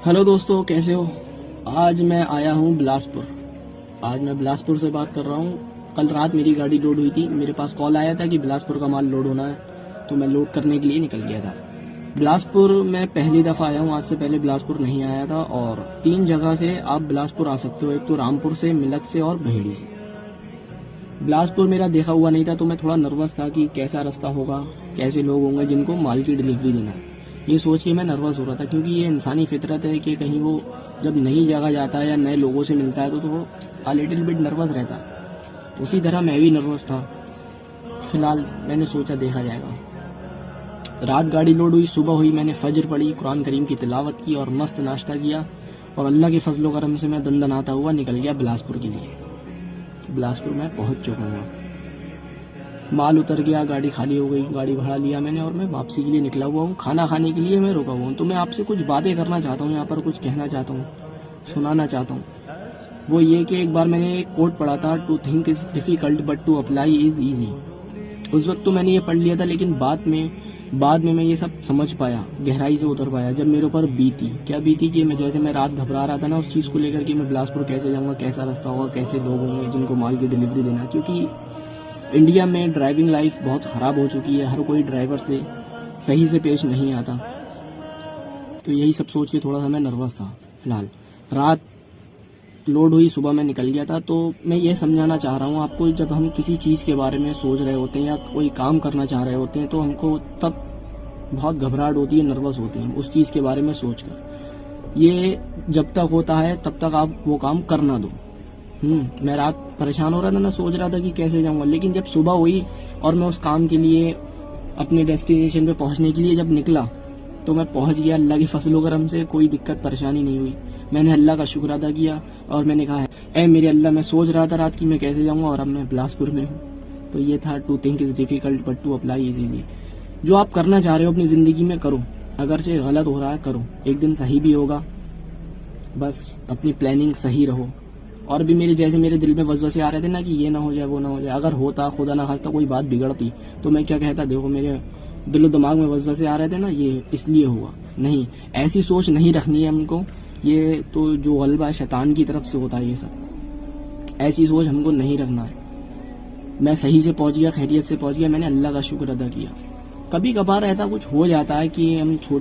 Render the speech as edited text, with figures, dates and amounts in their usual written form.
Hello दोस्तों, कैसे हो। आज मैं आया हूँ बिलासपुर। आज मैं बिलासपुर से बात कर रहा हूँ। कल रात मेरी गाड़ी लोड हुई थी। मेरे पास कॉल आया था कि बिलासपुर का माल लोड होना है, तो मैं लोड करने के लिए निकल गया था। बिलासपुर मैं पहली दफ़ा आया हूँ। आज से पहले बिलासपुर नहीं आया था। और 3 जगह से आप बिलासपुर आ सकते हो। एक तो रामपुर से, मिलक से और बहेड़ी से। बिलासपुर मेरा देखा हुआ नहीं था, तो मैं थोड़ा नर्वस था कि कैसा रास्ता होगा, कैसे लोग होंगे जिनको माल की डिलीवरी देना है। ये सोच के मैं नर्वस हो रहा था, क्योंकि ये इंसानी फितरत है कि कहीं वो जब नई जगह जाता है या नए लोगों से मिलता है तो वो आ लिटिल बिट नर्वस रहता है। उसी तरह मैं भी नर्वस था। फिलहाल मैंने सोचा देखा जाएगा। रात गाड़ी लोड हुई, सुबह हुई, मैंने फजर पढ़ी, कुरान करीम की तिलावत की और मस्त नाश्ता किया। और अल्लाह के फजलो करम से मैं दंदनाता हुआ निकल गया बिलासपुर के लिए। बिलासपुर मैं पहुंच चुका हूँ। माल उतर गया, गाड़ी खाली हो गई, गाड़ी भाड़ा लिया मैंने और मैं वापसी के लिए निकला हुआ हूँ। खाना खाने के लिए मैं रुका हुआ हूँ। तो मैं आपसे कुछ बातें करना चाहता हूँ, यहाँ पर कुछ कहना चाहता हूँ, सुनाना चाहता हूँ। वो ये कि एक बार मैंने एक कोट पढ़ा था, to think is difficult but to apply is easy. उस वक्त तो मैंने ये पढ़ लिया था, लेकिन बाद में मैं ये सब समझ पाया, गहराई से उतर पाया। जब मेरे ऊपर बीती, क्या बीती कि मैं रात घबरा रहा था ना उस चीज़ को लेकर कि मैं बिलासपुर कैसे जाऊँगा, कैसा रास्ता होगा, कैसे लोग होंगे जिनको माल की डिलीवरी देना। क्योंकि इंडिया में ड्राइविंग लाइफ बहुत ख़राब हो चुकी है। हर कोई ड्राइवर से सही से पेश नहीं आता। तो यही सब सोच के थोड़ा सा मैं नर्वस था। फिलहाल रात लोड हुई, सुबह मैं निकल गया था। तो मैं ये समझाना चाह रहा हूँ आपको, जब हम किसी चीज़ के बारे में सोच रहे होते हैं या कोई काम करना चाह रहे होते हैं, तो हमको तब बहुत घबराहट होती है, नर्वस होते हैं उस चीज़ के बारे में सोचकर। ये जब तक होता है तब तक आप वो काम करना दो। मैं रात परेशान हो रहा था ना, सोच रहा था कि कैसे जाऊंगा। लेकिन जब सुबह हुई और मैं उस काम के लिए, अपने डेस्टिनेशन पे पहुंचने के लिए जब निकला, तो मैं पहुंच गया। अल्लाह की फजलो करम से कोई दिक्कत परेशानी नहीं हुई। मैंने अल्लाह का शुक्र अदा किया और मैंने कहा, ऐ मेरे अल्लाह, मैं सोच रहा था रात की मैं कैसे जाऊंगा और अब मैं बिलासपुर में हूँ। तो ये था, to think is difficult but to apply is easy. जो आप करना चाह रहे हो अपनी ज़िंदगी में करो। अगर से गलत हो रहा है करो, एक दिन सही भी होगा। बस अपनी प्लानिंग सही रहो। और भी मेरे दिल में वसवसे आ रहे थे ना कि ये ना हो जाए, वो ना हो जाए। अगर होता, खुदा ना खास्ता कोई बात बिगड़ती, तो मैं क्या कहता। देखो, मेरे दिलो दिमाग में वसवसे आ रहे थे ना, ये इसलिए हुआ। नहीं, ऐसी सोच नहीं रखनी है हमको। ये तो जो गलबा है शैतान की तरफ से होता है, ये सब ऐसी सोच हमको नहीं रखना है। मैं सही से पहुंच गया, खैरियत से पहुंच गया, मैंने अल्लाह का शुक्र अदा किया। कभी कभार ऐसा कुछ हो जाता है कि हम छोटे